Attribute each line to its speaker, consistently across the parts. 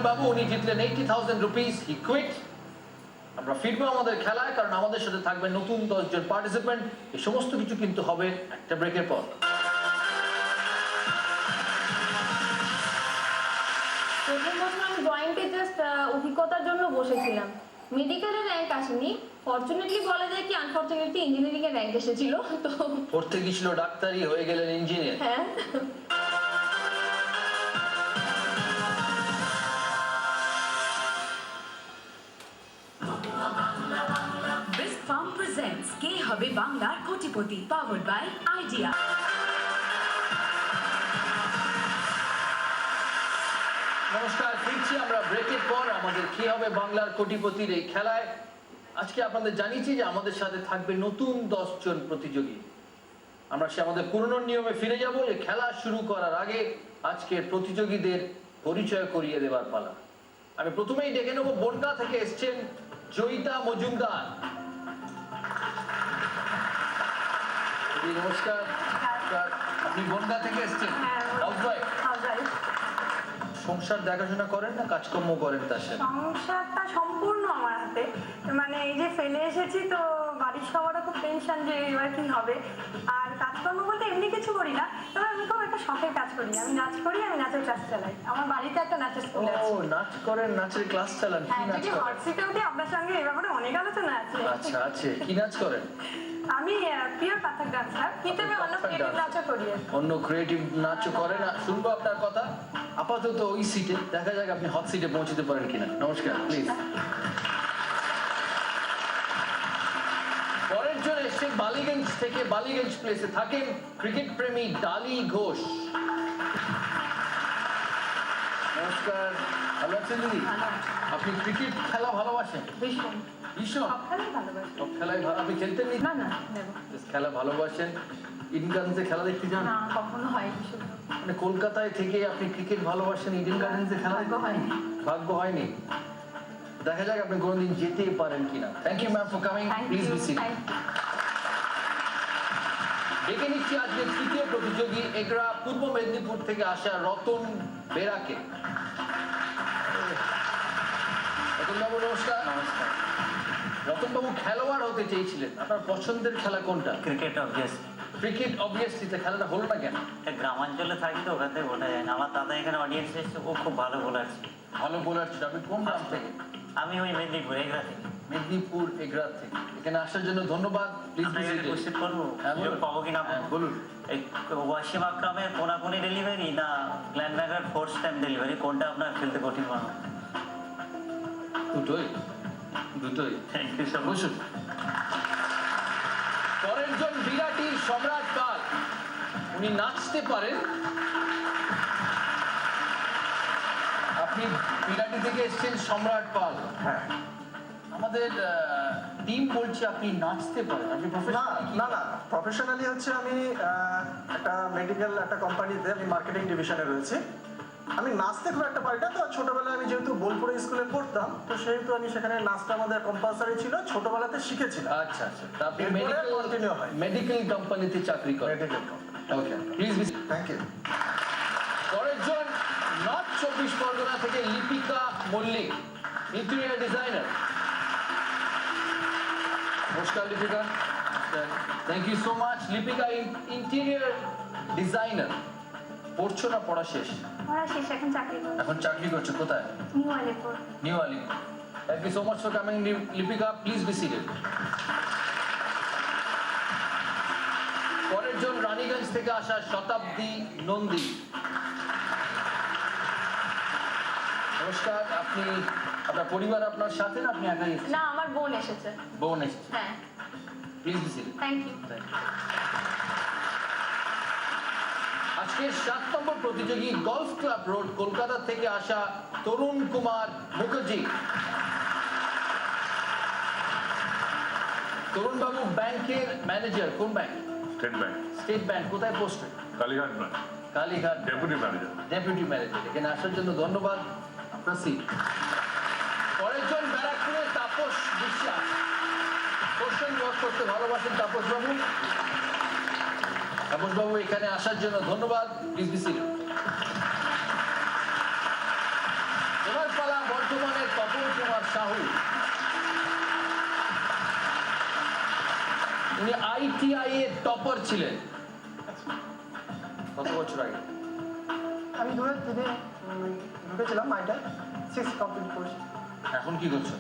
Speaker 1: বাবু উনি জিতলেন 80,000 রুপিস। হি কুইট। আমরা ফিরবো আমাদের খেলায়, কারণ আমাদের সাথে থাকবে নতুন 10 জন পার্টিসিপেন্ট। এই সমস্ত কিছু কিন্তু হবে একটা ব্রেকের পর।
Speaker 2: প্রথম বছর আমি ড্রয়িংকে জাস্ট অভিজ্ঞতার জন্য বসেছিলাম। মেডিকেলের র্যাঙ্ক আসেনি। ফরচুনেটলি বলা যায় কি আনফরচুনেটলি ইঞ্জিনিয়ারিং এর র্যাঙ্ক এসেছিল। তো
Speaker 1: পড়তে গিয়েছিল ডাক্তারি, হয়ে গেলেন ইঞ্জিনিয়ার।
Speaker 2: হ্যাঁ।
Speaker 3: Best Farm presents কে হবে বাংলার কোটিপতি, powered by Idea।
Speaker 1: নমস্কার, ফিরছি আমরা ব্রেকের পর আমাদের কে হবে বাংলার কোটিপতির এই খেলায়। আজকে আপনাদের জানিয়েছি যে আমাদের সাথে থাকবে নতুন 10 জন প্রতিযোগী। আমরা সে আমাদের পুরনো নিয়মে ফিরে যাব। এই খেলা শুরু করার আগে আজকের প্রতিযোগীদের পরিচয় করিয়ে দেবার পালা। আমি প্রথমেই ডেকে নেব বনগা থেকে এসছেন জয়িতা মজুমদার। নমস্কার, আপনি বনগা থেকে এসছেন? সংসার দেখাশোনা করেন না কাজকর্ম করেন? তার সাথে
Speaker 4: সংসারটা সম্পূর্ণ আমার হাতে। মানে এই যে ফেলে এসেছি, তো বাড়ির সবারও খুব টেনশন যে এবার কি হবে। আর কাজকর্ম বলতে এমনি কিছু করি না, তবে আমি খুব একটা শখের কাজ করি। আমি নাচ করি, আমি নাচের ক্লাস চালাই। আমার বাড়িতে একটা নাচের স্কুল আছে।
Speaker 1: ও, নাচ করেন, নাচের ক্লাস চালান? কি
Speaker 4: হ্যাঁ,
Speaker 1: নাচ
Speaker 4: যদি
Speaker 1: করেন?
Speaker 4: হট সিটে উঠে আপনার সঙ্গে এই ব্যাপারে অনেক আলোচনা আছে।
Speaker 1: আচ্ছা, আছে। কি নাচ করেন?
Speaker 4: আমি পিওর কাথক ডান্সার, কিন্তু আমি অন্য ক্রিয়েটিভ নাচও করি।
Speaker 1: অন্য ক্রিয়েটিভ নাচও করেন? শুনবো আপনার কথা। আপাতত ওই সিটে, দেখা যাক আপনি হট সিটে পৌঁছতে পারেন কিনা। নমস্কার, প্লিজ। পরের জন এসছে বালিগঞ্জ থেকে, বালিগঞ্জ প্লেসে থাকেন ক্রিকেট প্রেমী ডালি ঘোষ। নমস্কার, ভালো আছেন দিদি? আপনি ক্রিকেট খেলা ভালোবাসেন?
Speaker 4: ভীষণ
Speaker 1: ভীষণ?
Speaker 4: সব খেলাই ভালোবাসি।
Speaker 1: সব খেলাই আপনি খেলতেন?
Speaker 4: না না, নেব
Speaker 1: খেলা ভালোবাসেন। ইডেন গার্ডেন্সে খেলা দেখতে যান?
Speaker 4: না, কখনো হয়।
Speaker 1: মানে কলকাতায় থেকে আপনি ক্রিকেট ভালোবাসেন, ইডেন গার্ডেন্সে খেলা দেখতে হয়নি? ভাগ্য হয়নি। দেখা যাক আপনি কোনোদিন যেতে পারেন কিনা। Thank you ma'am for coming. Please be seat. ডেকে নিচ্ছি আজকে তৃতীয় প্রতিযোগী এগরা পূর্ব মেদিনীপুর থেকে আসা রতন বেরাকে। রতনবাবু নমস্কার। নমস্কার। রতনবাবু খেলোয়াড় হতে চেয়েছিলেন, আপনার পছন্দের খেলা কোনটা?
Speaker 5: Cricket obviously.
Speaker 1: Cricket obviously. খেলাটা হলো না কেন?
Speaker 5: গ্রামাঞ্চলে থাকি তো ওখান থেকে ওঠা যায় না। আমার দাদা এখানে অডিয়েন্স এসছে, ও খুব ভালো বোলার ছিল।
Speaker 1: ভালো বোলার ছিল? আপনি কোন গ্রাম থেকে?
Speaker 5: আমি ওই মেদিনীপুর এগরা থেকে।
Speaker 1: মেদিনীপুর এগরা থেকে। এখানে আসার জন্য ধন্যবাদ। প্লিজ
Speaker 5: কোশ্চেন করবো, সুযোগ পাবো কিনা
Speaker 1: বলুন।
Speaker 5: এই ওয়াসিম আকরামের কোনাকুনি ডেলিভারি না Glenn McGrath fourth time delivery, কোনটা আপনার খেলতে কঠিন মনে হয়?
Speaker 1: দুটোই। দুটোই।
Speaker 5: Thank you so much.
Speaker 1: বসুন। পরের জন বিরাটির সম্রাট পাল। উনি নাচতে পারেন। আপনি বিরাটি থেকে এসেছেন সম্রাট পাল।
Speaker 6: হ্যাঁ।
Speaker 1: আমাদের টিম বলছে আপনি নাচতে পারেন। আপনি
Speaker 6: না না, প্রফেশনালি হচ্ছে আমি একটা মেডিকেল একটা কোম্পানিতে আমি মার্কেটিং ডিভিশনে রয়েছি। আমি নাচতে খুব একটা পারি না। তো ছোটবেলায় আমি যেহেতু বোলপুরে স্কুলে পড়তাম, তো সেহেতু আমি সেখানে নাচটা আমাদের কম্পালসারি ছিল, ছোটবেলাতে শিখেছিলাম।
Speaker 1: আচ্ছা আচ্ছা। তা আপনি
Speaker 6: কন্টিনিউ হয়
Speaker 1: মেডিকেল কোম্পানিতে চাকরি করেন?
Speaker 6: Medical company.
Speaker 1: Okay, please.
Speaker 6: Thank you.
Speaker 1: পরের জন নর্থ 24 পরগনা থেকে লিপিকা মল্লিক, ইন্টেরিয়র ডিজাইনার। নমস্কার Lipika. Thank you so much. Lipika interior designer. পড়ছো না পড়া শেষ?
Speaker 4: পড়া শেষ, এখন চাকরি করি।
Speaker 1: এখন চাকরি করছো কোথায়?
Speaker 4: New Alipore.
Speaker 1: New Alipore. Thank you so much for coming Lipika. Please be seated. পরের জন রানীগঞ্জ থেকে আসা শতাব্দী নন্দী। নমস্কার। আপনি আপনার পরিবার আপনার সাথে না আপনি একাই এসেছেন?
Speaker 2: না, আমার বোন এসেছে।
Speaker 1: বোন এসেছে।
Speaker 2: হ্যাঁ।
Speaker 1: Please be seated.
Speaker 2: Thank you.
Speaker 1: আজকের 7 নম্বর প্রতিযোগী গলফ ক্লাব রোড কলকাতা থেকে আসা তরুণ কুমার মুখার্জি। তরুণ বাবু ব্যাংকের ম্যানেজার। কোন bank?
Speaker 7: State bank.
Speaker 1: State bank. কোথায় posted?
Speaker 7: Kalighat bank.
Speaker 1: Kalighat.
Speaker 7: Deputy manager.
Speaker 1: Deputy manager. এখানে আসার জন্য ধন্যবাদ। আপনার সিট। পরের জন ব্যারাকপুরের তাপস বিশ্বাস। কোশ্চেন ওয়ার্ক করতে ভালোবাসেন তাপস বাবু। তাপস বাবু এখানে আসার জন্য ধন্যবাদ। Please be seated. এবার পালা বর্ধমানের তপন কুমার সাহু। উনি ITI এর টপার ছিলেন কত বছর আগে?
Speaker 6: আমি 2003-এ ঢুকেছিলাম আইটা 6 কমপ্লিট করেছি।
Speaker 1: এখন কি করছো?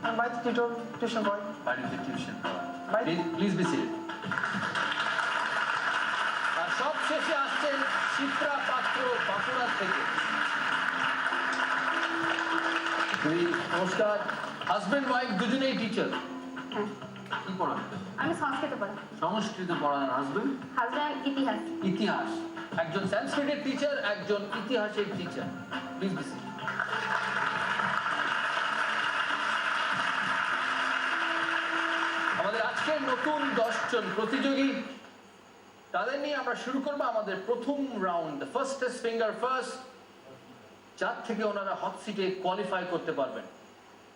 Speaker 6: আমি বাড়িতে টিউশন পড়াই।
Speaker 1: বাড়িতে টিউশন
Speaker 6: বাড়ি-
Speaker 1: প্লিজ বি সিটেড। আর সব শেষে আসছেন শিপ্রা পাত্র বাঁকুড়া থেকে। দুই নমস্কার। হাজবেন্ড ওয়াইফ দুজনেই টিচার।
Speaker 2: হ্যাঁ,
Speaker 1: কি পড়ান?
Speaker 2: আমি সংস্কৃত পড়াই।
Speaker 1: সংস্কৃত পড়ান। হাজবেন্ড
Speaker 2: হাজব্যান্ড ইতিহাস।
Speaker 1: ইতিহাস। একজন সংস্কৃতের টিচার, একজন ইতিহাসের টিচার। Please be seated. আমাদের আজকের নতুন 10 জন প্রতিযোগী, তাদের নিয়ে আমরা শুরু করবো আমাদের প্রথম রাউন্ড, ফার্স্টেস্ট ফিঙ্গার ফার্স্ট, যার থেকে ওনারা হট সিটে কোয়ালিফাই করতে পারবেন।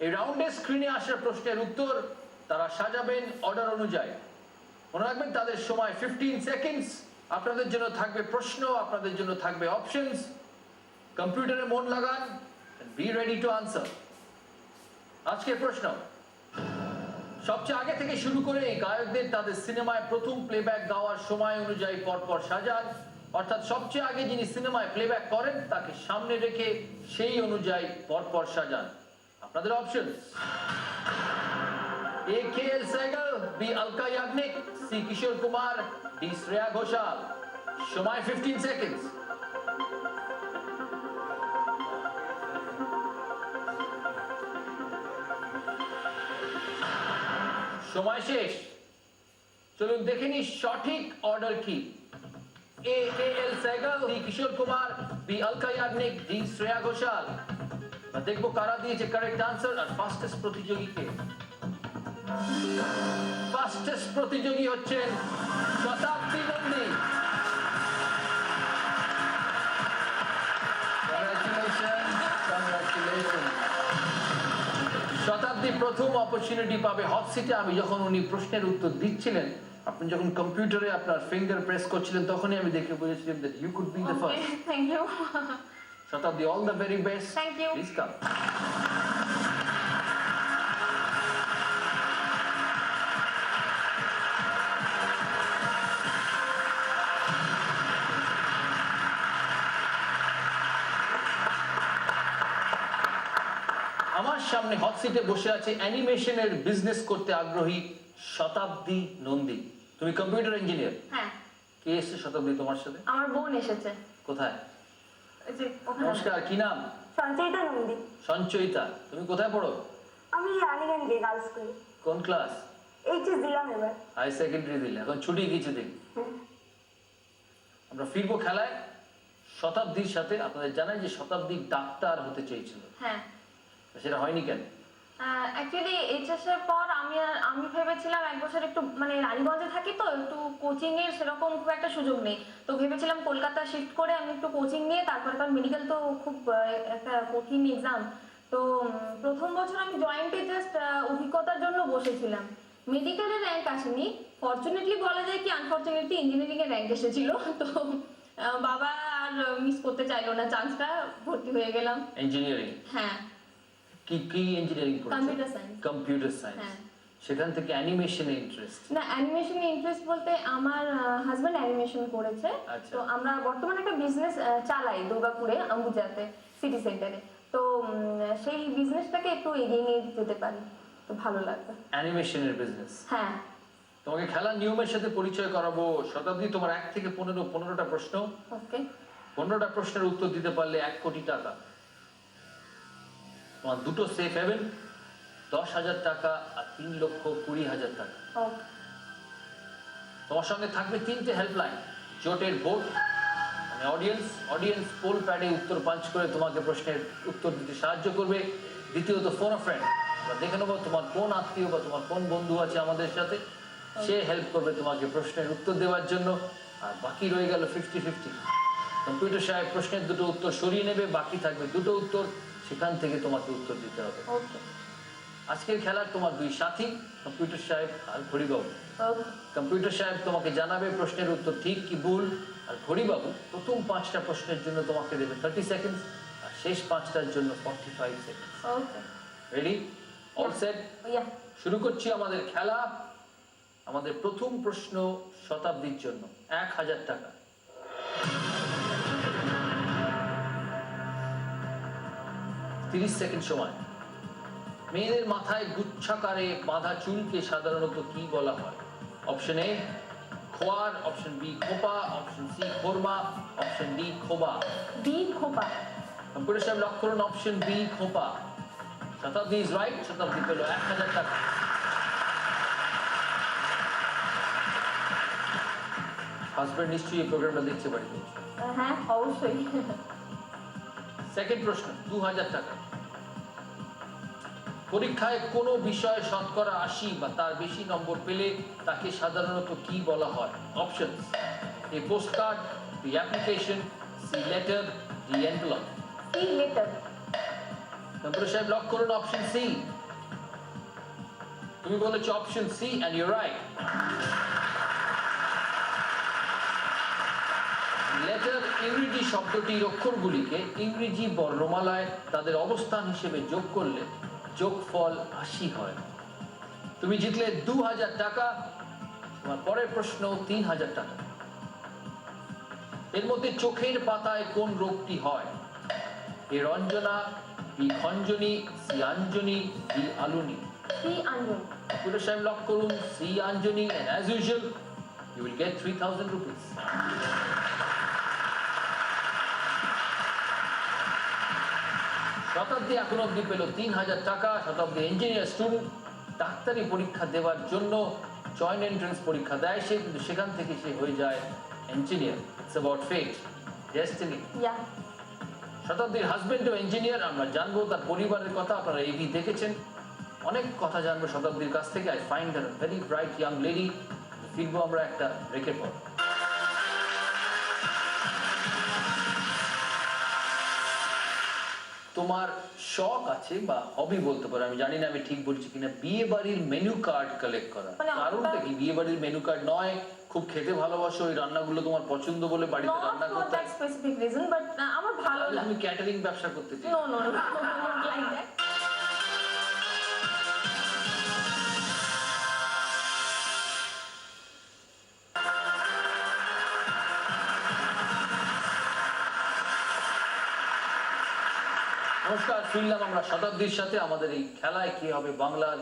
Speaker 1: এই রাউন্ডে স্ক্রিনে আসা প্রশ্নের উত্তর তারা সাজাবেন অর্ডার অনুযায়ী। মনে রাখবেন তাদের সময় 15 সেকেন্ডস। আপনাদের জন্য থাকবে প্রশ্ন, আপনাদের জন্য থাকবে অপশনস। কম্পিউটারে মন লাগান, বি রেডি টু আনসার। আজকের প্রশ্ন, সবচেয়ে আগে থেকে শুরু করে এই গায়কদের তাদের সিনেমায় প্রথম প্লেব্যাক গাওয়ার সময় অনুযায়ী পরপর সাজান। অর্থাৎ সবচেয়ে আগে যিনি সিনেমায় প্লেব্যাক করেন তাকে সামনে রেখে সেই অনুযায়ী পরপর সাজান। আপনাদের option: A. K.L. Sehgal, B. Alka Yagnik, C. Kishore Kumar, D. Shreya Ghoshal। সময় 15 সেকেন্ডস। সময় শেষ। চলুন দেখে নিই সঠিক অর্ডার কি। A. K.L. Sehgal, D. Kishore Kumar, B. Alka Yagnik, D. Shreya Ghoshal। দেখবো কারা দিয়েছে কারেক্ট আনসার। আর ফাস্টেস্ট প্রতিযোগীকে, ফাস্টেস্ট প্রতিযোগী হচ্ছেন শতাব্দী নন্দী। শতাব্দী প্রথম অপরচুনিটি পাবে হট সিটে। আমি যখন উনি প্রশ্নের উত্তর দিচ্ছিলেন, আপনি যখন কম্পিউটারে আপনার ফিঙ্গার প্রেস করছিলেন, তখনই আমি দেখে বুঝেছিলাম that you could be the first.
Speaker 2: Thank you.
Speaker 1: Shatabdi, all the very best.
Speaker 2: Thank you.
Speaker 1: Please come. আমার সামনে হট সিটে বসে আছে অ্যানিমেশনের বিজনেস করতে আগ্রহী শতাব্দী নন্দী। তুমি কম্পিউটার ইঞ্জিনিয়ার।
Speaker 2: হ্যাঁ,
Speaker 1: কে এসেছে শতাব্দী তোমার সাথে?
Speaker 2: আমার বোন এসেছে।
Speaker 1: কোথায়?
Speaker 2: ওই যে ওখানে।
Speaker 1: নমস্কার, কি নাম?
Speaker 4: সঞ্চয়িতা নন্দী।
Speaker 1: সঞ্চয়িতা। তুমি কোথায় পড়ো?
Speaker 4: আমি রানীগঞ্জে গার্লস স্কুল।
Speaker 1: কোন ক্লাস?
Speaker 4: এইচএস দিলাম এবার।
Speaker 1: হাই সেকেন্ডারি দিলে, এখন ছুটি কিছুদিন। আমরা ফিরবো খেলায় শতাব্দীর সাথে। আপনাদের জানাই যে শতাব্দী ডাক্তার হতে চেয়েছিল,
Speaker 2: হ্যাঁ,
Speaker 1: সেটা হয়নি কেন?
Speaker 2: অ্যাকচুয়ালি এইচএস এর পর আমি ভেবেছিলাম এক বছর একটু মানে রানীগঞ্জে থাকি তো একটু কোচিং এর সেরকম খুব একটা সুযোগ নেই, তো ভেবেছিলাম কলকাতা শিফট করে আমি একটু কোচিং নিয়ে তারপর কারণ মেডিকেল তো খুব একটা কঠিন এক্সাম। তো প্রথম বছর আমি জয়েন্টে জাস্ট অভিজ্ঞতার জন্য বসেছিলাম। মেডিকেলের র্যাঙ্ক আসেনি, ফর্চুনেটলি বলা যায় কি আনফর্চুনেটলি ইঞ্জিনিয়ারিং এর র্যাঙ্ক এসেছিল। তো বাবা আর মিস করতে চাইলো না চান্সটা, ভর্তি হয়ে গেলাম।
Speaker 1: ইঞ্জিনিয়ারিং?
Speaker 2: হ্যাঁ,
Speaker 1: কি কি ইঞ্জিনিয়ারিং পড়ছো?
Speaker 2: Computer science.
Speaker 1: Computer science.
Speaker 2: হ্যাঁ।
Speaker 1: সেখান থেকে অ্যানিমেশনে ইন্টারেস্ট?
Speaker 2: না, অ্যানিমেশনে ইন্টারেস্ট বলতে আমার হাজব্যান্ড অ্যানিমেশন করেছে।
Speaker 1: আচ্ছা।
Speaker 2: তো আমরা বর্তমানে একটা বিজনেস চালাই দুর্গাপুরে অম্বুজাতে সিটি সেন্টারে। তো সেই বিজনেসটাকে একটু এগিয়ে নিয়ে যেতে পারি তো ভালো লাগবে।
Speaker 1: অ্যানিমেশনের বিজনেস।
Speaker 2: হ্যাঁ,
Speaker 1: তোমাকে খেলার নিয়মের সাথে পরিচয় করাবো। শতাব্দী, তোমার 1 থেকে 15টা প্রশ্ন।
Speaker 2: ওকে।
Speaker 1: 15টা প্রশ্নের উত্তর দিতে পারলে 1 কোটি টাকা। তোমার দুটো সেফ হেভেন, 10,000 টাকা আর 3,20,000 টাকা।
Speaker 2: ওকে।
Speaker 1: তোমার সঙ্গে থাকবে 3টে হেল্পলাইন। জোটের ভোট মানে অডিয়েন্স পোল প্যাডে উত্তর পাঞ্চ করে তোমাকে প্রশ্নের উত্তর দিতে সাহায্য করবে। দ্বিতীয়ত ফোন ফ্রেন্ড, আমরা দেখে নেবো তোমার কোন আত্মীয় বা তোমার কোন বন্ধু আছে আমাদের সাথে, সে হেল্প করবে তোমাকে প্রশ্নের উত্তর দেওয়ার জন্য। আর বাকি রয়ে গেল 50-50। কম্পিউটার সাহেব প্রশ্নের দুটো উত্তর সরিয়ে নেবে, বাকি থাকবে দুটো উত্তর, সেখান থেকে তোমাকে উত্তর দিতে হবে।
Speaker 2: ওকে।
Speaker 1: আজকের খেলার তোমার 2 সাথী, কম্পিউটার সাহেব আর ঘড়িবাবু।
Speaker 2: ওকে।
Speaker 1: কম্পিউটার সাহেব তোমাকে জানাবে প্রশ্নের উত্তর ঠিক কি ভুল, আর ঘড়িবাবু প্রথম 5টা প্রশ্নের জন্য তোমাকে দেবে 30 সেকেন্ড, আর শেষ পাঁচটার জন্য 45 second.
Speaker 2: Okay
Speaker 1: ready? All set?
Speaker 2: Yeah
Speaker 1: শুরু করছি আমাদের খেলা। আমাদের প্রথম প্রশ্ন শতাব্দীর জন্য 1000 টাকা। তিরিশ সেকেন্ড সময়। মেয়েদের মাথায় গুচ্ছাকারে বাঁধা চুলকে সাধারণত কি বলা হয়? অপশন এ খোয়ার, অপশন বি খোপা, অপশন সি খোরমা, অপশন ডি খোবা।
Speaker 2: বি খোপা।
Speaker 1: কম্পিউটার সাহেব লক করুন অপশন বি খোপা। Shatabdi is right. শতাব্দী পেল 1000 টাকা। হাজবেন্ড নিশ্চয়ই এই প্রোগ্রামটা দেখছে বাড়িতে।
Speaker 2: হ্যাঁ অবশ্যই।
Speaker 1: সেকেন্ড প্রশ্ন 2000 টাকা। পরীক্ষায় কোনো বিষয়ে শতকরা 80 বা তার বেশি নম্বর পেলে তাকে সাধারণত কি বলা হয়? Option A post card, B application, C letter, D envelope.
Speaker 2: C letter.
Speaker 1: Computer সাহেব লক করুন অপশন সি। তুমি বলেছো option C and you right. Letter ইংরেজি শব্দটির অক্ষরগুলিকে ইংরেজি বর্ণমালায় তাদের অবস্থান হিসেবে যোগ করলে যোগফল 80 হয়। তুমি জিতলে 2000 টাকা। তোমার পরের প্রশ্ন 3000 টাকা। এর মধ্যে চোখের পাতায় কোন রোগটি হয়? এ রঞ্জনা, বি খঞ্জনী, সি আঞ্জনী, ডি আলুনি।
Speaker 2: সি আঞ্জলি।
Speaker 1: কম্পিউটার সাহেব লক করুন সি আঞ্জনী and as usual you will get 3000 rupees. শতাব্দী এখন অব্দি পেল 3000 টাকা। শতাব্দী ইঞ্জিনিয়ার স্টুডেন্ট, ডাক্তারি পরীক্ষা দেওয়ার জন্য জয়েন্ট এন্ট্রান্স পরীক্ষা দেয় সে, কিন্তু সেখান থেকে সে হয়ে যায় engineer. It's about fate, destiny.
Speaker 2: Yeah
Speaker 1: শতাব্দীর হাজবেন্ডও ইঞ্জিনিয়ার। আমরা জানবো তার পরিবারের কথা। আপনারা এভি দেখেছেন, অনেক কথা জানবো শতাব্দীর কাছ থেকে। I find her very bright young lady. ফিরবো আমরা একটা ব্রেকের পর। তোমার শখ আছে বা হবি বলতে পারো, আমি জানি না আমি ঠিক বলছি কিনা, বিয়ে বাড়ির মেনু কার্ড কালেক্ট করা।
Speaker 2: মানে
Speaker 1: কারণটা কি? বিয়ে বাড়ির মেনু কার্ড নয়, খুব খেতে ভালোবাসো, ওই রান্নাগুলো তোমার পছন্দ বলে বাড়িতে
Speaker 2: নট
Speaker 1: রান্না
Speaker 2: ফর
Speaker 1: করতে।
Speaker 2: দ্যাট স্পেসিফিক রিজন বাট আমার ভালো লাগে।
Speaker 1: তুমি ক্যাটারিং ব্যবসা করতে চাই?
Speaker 2: No no no not like that.
Speaker 1: নমস্কার, ফিরলাম আমরা শতাব্দীর সাথে আমাদের এই খেলায় কি হবে বাংলার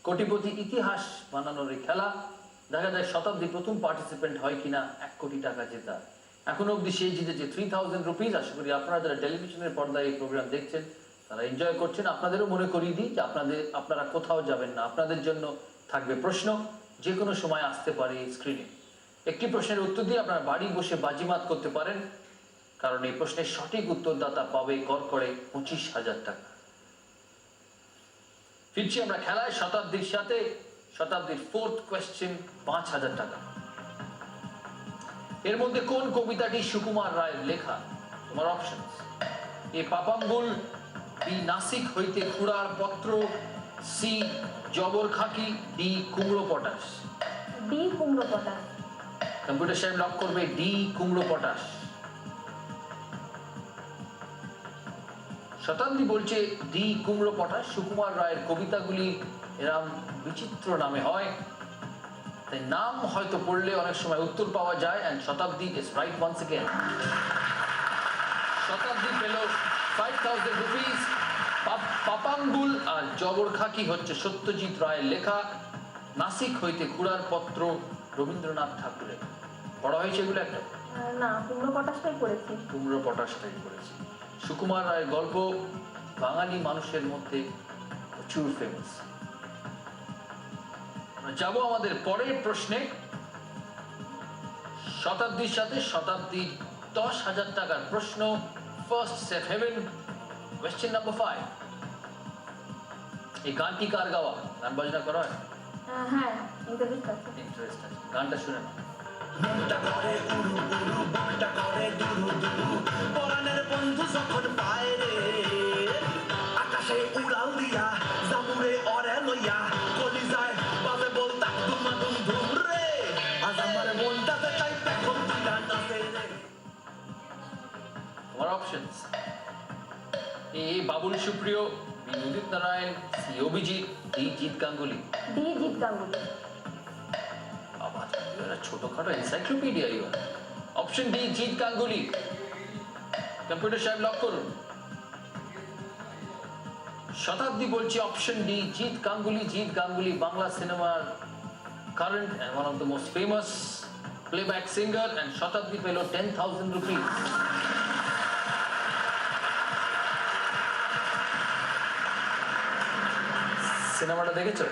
Speaker 1: কোটিপতি ইতিহাস বানানোর এই খেলা। দেখা যায় শতাব্দী প্রথম পার্টিসিপেন্ট হয় কিনা 1 কোটি টাকা জেতা। এখন অবধি সে জিতেছে 3000 রুপিস। আশা করি আপনারা যারা টেলিভিশনের পর্দায় এই প্রোগ্রাম দেখছেন তারা এনজয় করছেন। আপনাদেরও মনে করিয়ে দিই যে আপনারা কোথাও যাবেন না। আপনাদের জন্য থাকবে প্রশ্ন, যে কোনো সময় আসতে পারে স্ক্রিনে। একটি প্রশ্নের উত্তর দিয়ে আপনারা বাড়ি বসে বাজিমাত করতে পারেন, কারণ এই প্রশ্নের সঠিক উত্তরদাতা পাবে কড়কড়ে 25,000 টাকা। ফিরছি আমরা খেলায় শতাব্দীর সাথে। শতাব্দীর ফোর্থ কোয়েশ্চেন 5000 টাকা। এর মধ্যে কোন কবিতাটি সুকুমার রায়ের লেখা? তোমার অপশনস: এ পাপাঙ্গুল, বি নাসিক হইতে খুড়ার পত্র, সি জবর খাকি, ডি কুমড়ো পটাশ।
Speaker 2: ডি কুমড়ো পটাশ।
Speaker 1: কম্পিউটার সাহেব লক করবে ডি কুমড়ো পটাশ। শতাব্দী বলছে ডি কুমড়ো পটাশ। সুকুমার রায়ের কবিতাগুলি এরম বিচিত্র নামে হয়, তাই নাম হয়তো পড়লে অনেক সময় উত্তর পাওয়া যায়। And Shatabdi is right once again. শতাব্দী পেল 5000 রুপিস। পাপাঙ্গুল আর জবর খাকি হচ্ছে সত্যজিৎ রায়ের লেখা। নাসিক হইতে খুড়ার পত্র রবীন্দ্রনাথ ঠাকুরের। পড়া হয়েছে এগুলো একটা?
Speaker 2: না, কুমড়ো পটাশটাই পড়েছি।
Speaker 1: কুমড়ো পটাশটাই পড়েছি। সুকুমার রায়ের গল্প বাঙালি মানুষের মধ্যে প্রচুর ফেমাস। যাবো আমাদের পরের প্রশ্নে। শতাব্দীর সাথে শতাব্দীর 10,000 টাকার প্রশ্ন। First safe haven, question number 5। এই গানটি কার গাওয়া? গান বাজনা করা হয়?
Speaker 2: হ্যাঁ, ইন্টারেস্ট আছে।
Speaker 1: ইন্টারেস্ট আছে, গানটা শুনে না।
Speaker 7: মনটা করে উড়ু উড়ু, মনটা করে দুরু দুরু, পরাণের বন্ধু যখন পায় রে, আকাশে উড়াল দিয়া জামুরে অরে লইয়া, কলিজায় বাজে বলতা দুমা দুম ধুম রে, আজ আমার মনটাতে তাই পেখম দিলা নাচে রে।
Speaker 1: তোমার অপশনস: এ Babul Supriyo, B Udit Narayan, C Abhijit, D Jeet Ganguly.
Speaker 2: D Jeet Ganguly.
Speaker 1: বাবা, এরা ছোটখাটো encyclopaedia your. Option D Jeet Ganguly. Computer সাহেব লক করুন। শতাব্দী বলছি অপশন ডি জিৎ গাঙ্গুলি। জিৎ গাঙ্গুলি বাংলা সিনেমার current and one of the most famous playback singer, and শতাব্দী পেল 10,000 rupees. সিনেমাটা দেখেছো?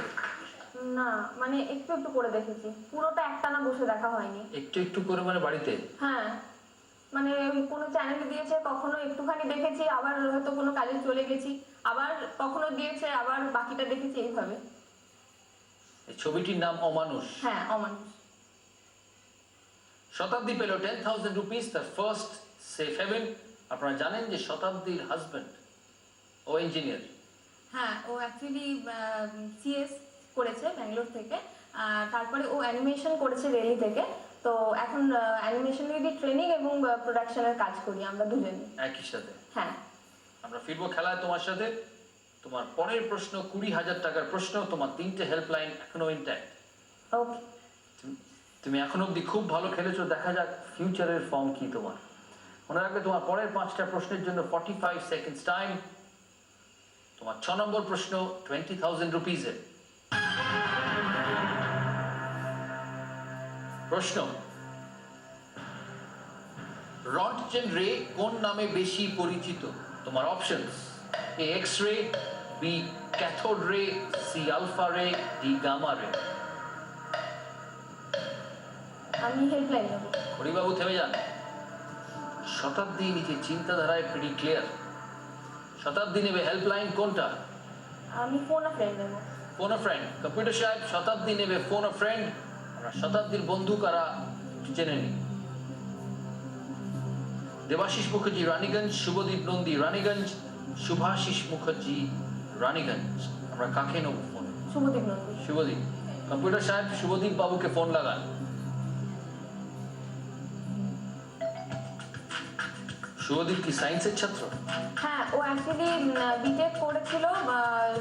Speaker 2: না মানে একটু একটু করে দেখেছি, পুরোটা একটানা বসে দেখা হয়নি।
Speaker 1: একটু একটু করে মানে বাড়িতে?
Speaker 2: হ্যাঁ মানে ওই কোনো চ্যানেলে দিয়েছে, কখনো একটুখানি দেখেছি, আবার হয়তো কোনো কাজে চলে গেছি, আবার কখনো দিয়েছে, আবার বাকিটা দেখেছি, এইভাবে।
Speaker 1: এই ছবিটির নাম অমানুষ।
Speaker 2: হ্যাঁ অমানুষ।
Speaker 1: শতাব্দী পেল 10,000 rupees, তার ফার্স্ট সেফ হেভেন। আপনারা জানেন যে শতাব্দীর হাজবেন্ড ও ইঞ্জিনিয়ার।
Speaker 2: হ্যাঁ ও অ্যাকচুয়ালি সিএস করেছে ব্যাঙ্গালোর থেকে, তারপরে ও অ্যানিমেশন করেছে রেলি থেকে। তো এখন অ্যানিমেশনেরই ট্রেনিং এবং প্রোডাকশনের কাজ করি আমরা দুজনে
Speaker 1: একই সাথে।
Speaker 2: হ্যাঁ।
Speaker 1: আমরা ফিরবো খেলায় তোমার সাথে। তোমার পরের প্রশ্ন 20,000 টাকার প্রশ্ন। তোমার 3টে হেল্পলাইন এখনো ইনট্যাক্ট।
Speaker 2: ওকে।
Speaker 1: তুমি এখন অব্দি খুব ভালো খেলেছো, দেখা যাক ফিউচারের ফর্ম কি তোমার। মনে রাখবে তোমার পরের 5টা প্রশ্নের জন্য 45 সেকেন্ডস টাইম। তোমার 6 নম্বর প্রশ্ন 20,000 রুপিজের প্রশ্ন। রন্টজেন রে কোন নামে বেশি পরিচিত? তোমার options: A X ray, B cathode ray, C alpha ray, D gamma ray.
Speaker 2: আমি হেল্পলাইন নেব।
Speaker 1: হরিবাবু থেমে যান। শতাব্দী নিজের চিন্তাধারায় প্রিটি ক্লিয়ার। শতাব্দী নেবে হেল্পলাইন কোনটা?
Speaker 2: আমি ফোন আ ফ্রেন্ড নেব।
Speaker 1: ফোন আ ফ্রেন্ড। কম্পিউটার সাহেব শতাব্দী নেবে ফোন আ ফ্রেন্ড। আমরা শতাব্দীর বন্ধু কারা একটু জেনে নিই। দেবাশিস মুখার্জি রানীগঞ্জ, শুভদীপ নন্দী রানীগঞ্জ, শুভাশিস মুখার্জি রানীগঞ্জ। আমরা কাকে নেব ফোন?
Speaker 2: শুভদীপ নন্দী।
Speaker 1: শুভদীপ। কম্পিউটার সাহেব শুভদীপ বাবুকে ফোন লাগান। শুভদীপ কি সায়েন্সের ছাত্র?
Speaker 2: হ্যাঁ ও অ্যাকচুয়ালি বিটেক করেছিল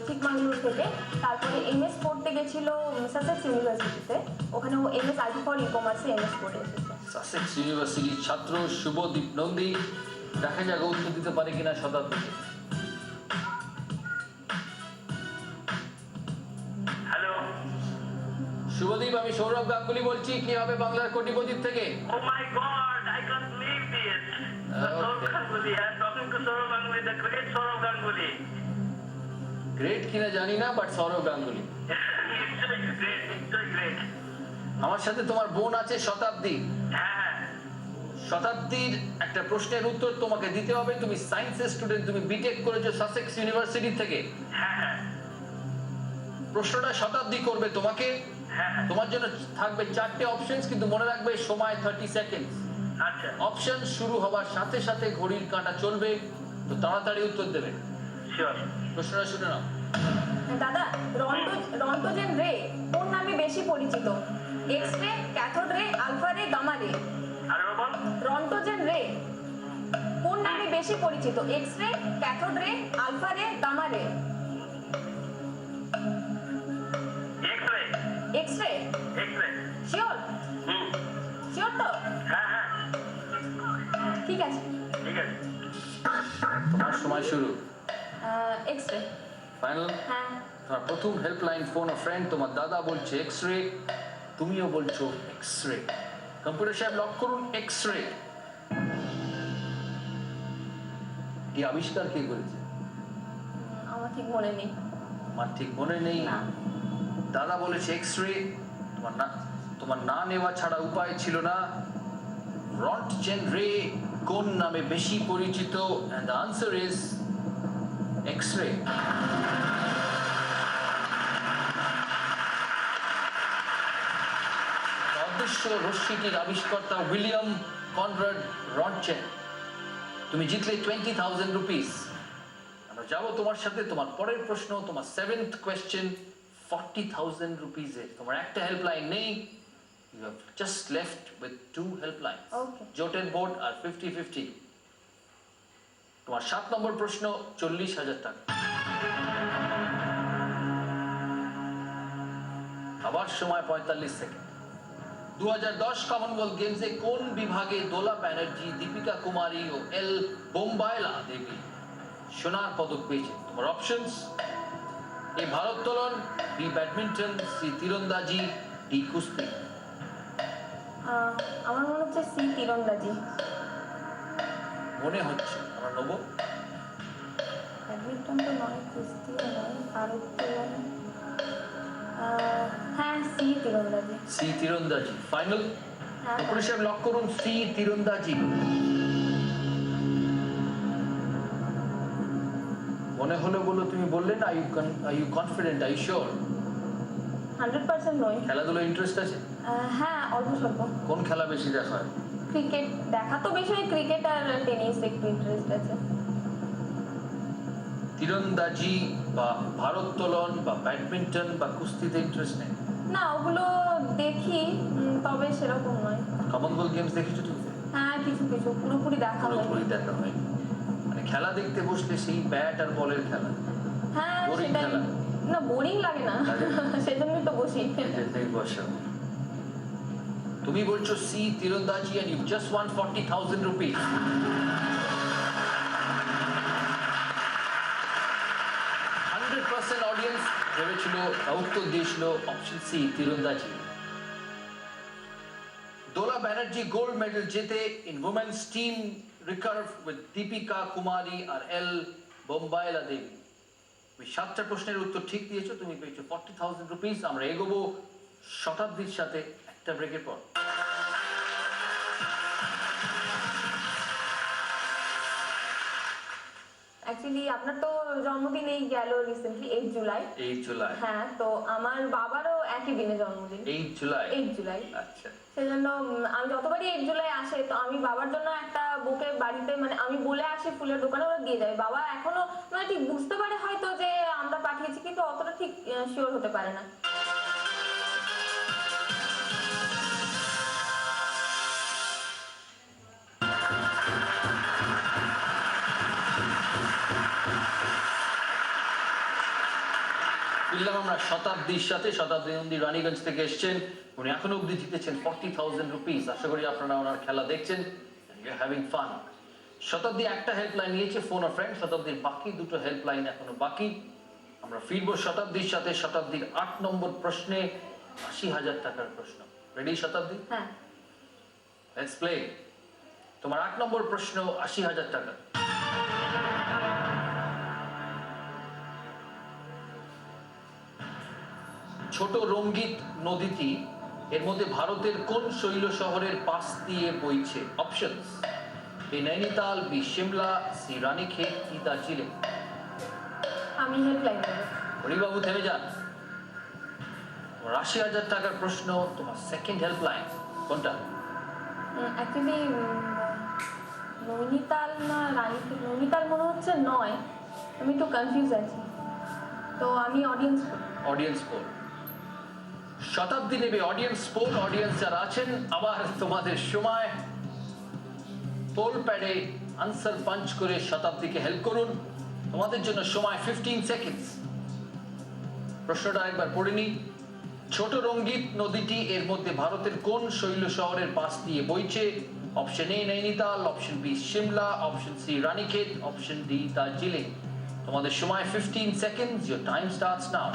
Speaker 2: চিকমাঙ্গলুর থেকে, তারপরে এমএস পড়তে গেছিল সাসেক্স ইউনিভার্সিটিতে, ওখানে ও এমএস আইটি ফর ই কমার্সে এমএস পড়ে এসেছে।
Speaker 1: সাসেক্স ইউনিভার্সিটির ছাত্র শুভদীপ নন্দী। দেখা যাক উত্তর দিতে পারে কিনা শতাব্দীকে।
Speaker 8: হ্যালো
Speaker 1: শুভদীপ, আমি সৌরভ গাঙ্গুলি বলছি। কি হবে বাংলার কোটিপতির থেকে?
Speaker 8: Oh my God I can't believe this Sourav Ganguly I am talking to Sourav Ganguly the great Sourav Ganguly
Speaker 1: great কিনা জানি না, বাট সৌরভ গাঙ্গুলি।
Speaker 8: নিশ্চয়ই গ্রেট।
Speaker 1: আমার সাথে তোমার বোন আছে শতাব্দী।
Speaker 8: হ্যাঁ
Speaker 1: শতাব্দীর একটা প্রশ্নের উত্তর তোমাকে দিতে হবে। তুমি সায়েন্সের স্টুডেন্ট, তুমি বিটেক করেছো সাসেক্স ইউনিভার্সিটি থেকে।
Speaker 8: হ্যাঁ
Speaker 1: প্রশ্নটা শতাব্দী করবে তোমাকে।
Speaker 8: হ্যাঁ
Speaker 1: তোমার জন্য থাকবে 4টে অপশনস, কিন্তু মনে রাখবে সময় 30 সেকেন্ড।
Speaker 8: আচ্ছা
Speaker 1: অপশন শুরু হবার সাথে সাথে ঘড়ির কাঁটা চলবে, তো তাড়াতাড়ি উত্তর দেবে।
Speaker 8: শিওর।
Speaker 1: প্রশ্নটা শুনে নাও।
Speaker 2: দাদা, রন্টজেন রে কোন নামে বেশি পরিচিত? X ray, cathode ray, alpha রে, গামা রে।
Speaker 8: আর বল
Speaker 2: রন্টজেন রে কোন নামে বেশি পরিচিত? X ray, cathode ray, alpha রে, গামা রে।
Speaker 8: X ray
Speaker 2: X ray.
Speaker 8: X ray.
Speaker 2: Sure? Sure তো?
Speaker 8: হ্যাঁ
Speaker 2: ঠিক আছে।
Speaker 8: ঠিক আছে।
Speaker 1: তোমার সময় শুরু।
Speaker 2: X ray.
Speaker 1: ফাইনাল?
Speaker 2: হ্যাঁ।
Speaker 1: তোমার প্রথম হেল্পলাইন ফোন অফ ফ্রেন্ড। তোমার দাদা বলছে এক্স রে, তুমিও বলছো এক্স রে। কম্পিউটার সাহেব লক করুন এক্স রে। এই আবিষ্কার কে করেছে?
Speaker 2: আমার ঠিক মনে নেই।
Speaker 1: আমার ঠিক মনে নেই।
Speaker 2: না।
Speaker 1: দাদা বলেছে এক্স রে। তোমার না নেওয়া ছাড়া উপায় ছিল না। রন্টজেন রে কোন নামে বেশি পরিচিত? and the answer is x ray. অদৃশ্য রশ্মিটির আবিষ্কর্তা উইলিয়াম কনরাড রন্টজেন। তুমি জিতলে 20,000 রুপিস। আমরা যাবো তোমার সাথে তোমার পরের প্রশ্ন, তোমার 7th কোয়েশ্চেন 40,000 রুপিসের। তোমার একটা হেল্পলাইন নেই। You have just left with 2 helplines.
Speaker 2: Okay.
Speaker 1: জোটের বোর্ড আর 50-50। তোমার 7 নম্বর প্রশ্ন 40,000 টাকা। আবার সময় 45 সেকেন্ড। 2010 কমনওয়েলথ গেমসে কোন বিভাগে দোলা ব্যানার্জি, দীপিকা কুমারী ও এল বোম্বায়লা দেবী সোনার পদক পেয়েছে? তোমার অপশনস: এ ভারোত্তোলন, বি ব্যাডমিন্টন, সি তীরন্দাজি, ডি কুস্তি।
Speaker 2: আমার মনে হচ্ছে সি তীরন্দাজি।
Speaker 1: মনে হচ্ছে আমরা নেবো।
Speaker 2: ব্যাডমিন্টন তো নয়, কুস্তিও নয়, ভারোত্তোলন, হ্যাঁ সি তীরন্দাজি।
Speaker 1: সি তীরন্দাজি ফাইনাল?
Speaker 2: হ্যাঁ।
Speaker 1: উপরে সাহেব লক করুন সি তীরন্দাজি। মনে হলো বলো তুমি বললে না, are you confident, are you sure?
Speaker 2: 100% নয়।
Speaker 1: খেলাধুলো ইন্টারেস্ট আছে?
Speaker 2: হ্যাঁ অল্প স্বল্প।
Speaker 1: কোন খেলা বেশি দেখা হয়?
Speaker 2: ক্রিকেট দেখা তো বেশি হয়, ক্রিকেট আর টেনিস একটু ইন্টারেস্ট আছে।
Speaker 1: তীরন্দাজি বা ভারোত্তোলন বা ব্যাডমিন্টন বা কুস্তিতে ইন্টারেস্ট নেই?
Speaker 2: না ওগুলো দেখি, তবে সেরকম নয়।
Speaker 1: কমনওয়েলথ গেমস দেখেছো তুমি?
Speaker 2: হ্যাঁ কিছু কিছু, পুরোপুরি দেখা
Speaker 1: পুরোপুরি
Speaker 2: হয়নি।
Speaker 1: দেখা হয়। মানে খেলা দেখতে বসলে সেই ব্যাট আর বলের খেলা।
Speaker 2: হ্যাঁ
Speaker 1: Boring
Speaker 2: সেটাই।
Speaker 1: খেলা?
Speaker 2: না বোরিং লাগে না,
Speaker 1: লাগে না?
Speaker 2: সেজন্যই তো বসি।
Speaker 1: এটাই বসা। তুমি বলছো সি তীরন্দাজি and you just won 40,000 rupees. Audience ভেবেছিল উত্তর দিয়েছিল অপশন সি তীরন্দাজি। দোলা ব্যানার্জি গোল্ড মেডেল জেতে in women's team recurve with Deepika Kumari আর এল বোম্বায়লা দেবী। তুমি 7টা প্রশ্নের উত্তর ঠিক দিয়েছো, তুমি পেয়েছো 40,000 রুপিস। আমরা এগোবো শতাব্দীর সাথে একটা ব্রেকের পর।
Speaker 2: অ্যাকচুয়ালি আপনার তো জন্মদিন এই গেল রিসেন্টলি 8 জুলাই।
Speaker 1: 8 জুলাই?
Speaker 2: হ্যাঁ, তো আমার বাবারও একই দিনে জন্মদিন।
Speaker 1: 8 জুলাই?
Speaker 2: 8 জুলাই।
Speaker 1: আচ্ছা।
Speaker 2: সেজন্য আমি যতবারই 8 জুলাই আসে, তো আমি বাবার জন্য একটা বুকে বাড়িতে, মানে আমি বলে আসি ফুলের দোকানে, ওরা দিয়ে যায়। বাবা এখনো মানে ঠিক বুঝতে পারে হয়তো যে আমরা পাঠিয়েছি, কিন্তু অতটা ঠিক শিওর হতে পারে না।
Speaker 1: ফিরলাম আমরা শতাব্দীর সাথে। শতাব্দী নন্দী রানীগঞ্জ থেকে এসেছেন, উনি এখনো অব্দি জিতেছেন 40,000 রুপিস। আশা করি আপনারা ওনার খেলা দেখছেন, হ্যাভিং ফান। শতাব্দী একটা হেল্পলাইন নিয়েছে, ফোন ও ফ্রেন্ড। শতাব্দীর বাকি দুটো হেল্পলাইন এখনো বাকি। আমরা ফিরবো শতাব্দীর সাথে শতাব্দীর 8 নম্বর প্রশ্নে, 80,000 টাকার প্রশ্ন। রেডি শতাব্দী?
Speaker 2: হ্যাঁ।
Speaker 1: Let's play. তোমার 8 নম্বর প্রশ্ন, 80,000 টাকা। ছোট রঙ্গিত নদীটি এর মধ্যে ভারতের কোন শৈল শহরের পাশ দিয়ে বইছে? অপশনস: এ নৈনিতাল, বি সিমলা, সি রানীক্ষেত, কি দার্জিলিং।
Speaker 2: আমি হেল্পলাইন দেবো।
Speaker 1: হরিবাবু থেমে যান। 80,000 টাকার প্রশ্ন, তোমার সেকেন্ড হেল্পলাইন কোনটা?
Speaker 2: অ্যাকচুয়ালি নৈনিতাল না রানীক্ষেত, নৈনিতাল মনে হচ্ছে নয়, আমি একটু কনফিউজ আছি, তো আমি অডিয়েন্স।
Speaker 1: Audience pole. শতাব্দী নেবে অডিয়েন্স পোল। অডিয়েন্স যারা আছেন, আবার তোমাদের সময়। পোল প্যাডে আনসার পাঞ্চ করে শতাব্দীকে হেল্প করুন। তোমাদের জন্য সময় 15 সেকেন্ডস। প্রশ্নটা একবার পড়ে নি। ছোট রঙ্গিত নদীটি এর মধ্যে ভারতের কোন শৈল শহরের পাশ দিয়ে বইছে? Option A Nainital, option B Shimla, option C Ranikhet, option D Darjeeling. তোমাদের সময় 15 seconds. Your time starts now.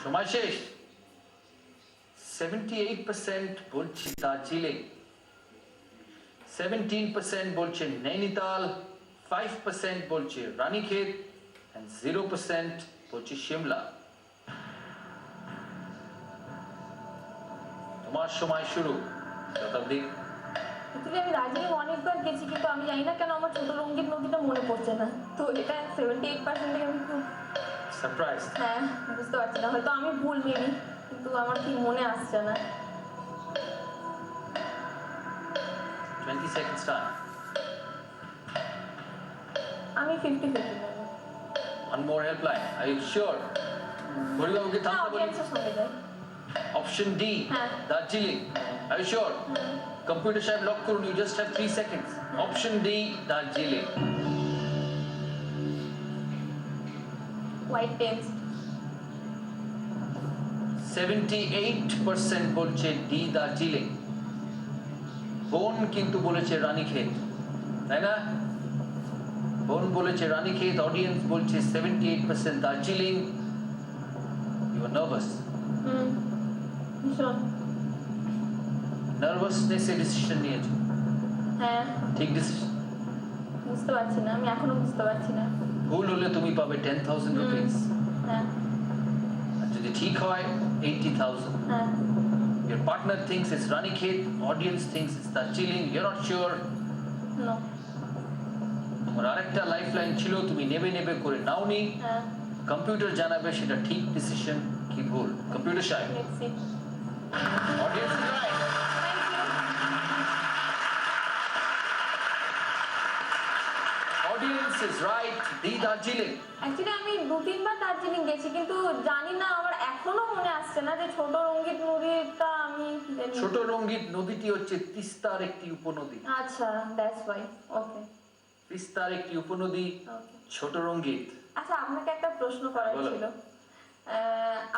Speaker 1: সময় শেষ। 78% বলছে দার্জিলিং, 17% বলছে নৈনিতাল, 5% বলছে রানীক্ষেত, and 0% বলছে সিমলা। তোমার সময় শুরু শতাব্দী।
Speaker 2: অ্যাকচুয়ালি আমি দার্জিলিং অনেকবার গেছি, কিন্তু আমি জানি না কেন আমার ছোট রঙ্গিত নদীটা মনে পড়ছে না, তো এটা 78% থেকে আমি খুব
Speaker 1: সারপ্রাইজ।
Speaker 2: হ্যাঁ বুঝতে পারছি না, হয়তো আমি ভুল মেবি, কিন্তু আমার ঠিক মনে আসছে না।
Speaker 1: 20 seconds time.
Speaker 2: আমি 50-50 নেবো।
Speaker 1: One more helpline. Are you sure? হরিবাবুকে
Speaker 2: হ্যাঁ
Speaker 1: থামতে বলি
Speaker 2: অডিয়েন্সের সঙ্গে যাই
Speaker 1: অপশন ডি
Speaker 2: হ্যাঁ।
Speaker 1: Darjeeling are you sure computer সাহেব লক করুন you just have 3 seconds option D Darjeeling
Speaker 2: white tens
Speaker 1: 78% বলছে ডি দার্জিলিং বোন কিন্তু বলেছে রানীক্ষেত তাই না বোন বলেছে রানীক্ষেত অডিয়েন্স বলছে 78% দার্জিলিং ইউ আর নার্ভাস
Speaker 2: ভীষণ
Speaker 1: নার্ভাসনেস এ ডিসিশন নিয়েছো
Speaker 2: হ্যাঁ
Speaker 1: ঠিক ডিসিশন
Speaker 2: বুঝতে পারছি না আমি এখনো বুঝতে পারছি না
Speaker 1: ভুল হলে তুমি পাবে 10,000 রুপিস
Speaker 2: হ্যাঁ
Speaker 1: আর যদি ঠিক হয় 80,000
Speaker 2: হ্যাঁ
Speaker 1: your partner thinks it's Ranikhet audience thinks it's Darjeeling you're not sure
Speaker 2: no
Speaker 1: তোমার আরেকটা লাইফলাইন ছিল তুমি নেবে নেবে করে নাওনি
Speaker 2: হ্যাঁ
Speaker 1: কম্পিউটার জানাবে সেটা ঠিক ডিসিশন কি ভুল কম্পিউটার সাহেব
Speaker 2: let's see
Speaker 1: audience is right
Speaker 2: thank you
Speaker 1: audience is right the Darjeeling
Speaker 2: actually আমি 2-3 বার দার্জিলিং গেছি কিন্তু জানি না আমার এখনো মনে আসছে না যে ছোট রঙ্গিত নদীটা আমি জানি।
Speaker 1: ছোট রঙ্গিত নদীটি হচ্ছে তিস্তার একটি উপনদী
Speaker 2: আচ্ছা দ্যাটস ওয়াই ওকে
Speaker 1: তিস্তার একটি উপনদী
Speaker 2: ওকে
Speaker 1: ছোট রঙ্গিত
Speaker 2: আচ্ছা আপনাকে একটা প্রশ্ন করার
Speaker 1: বলো।
Speaker 2: ছিল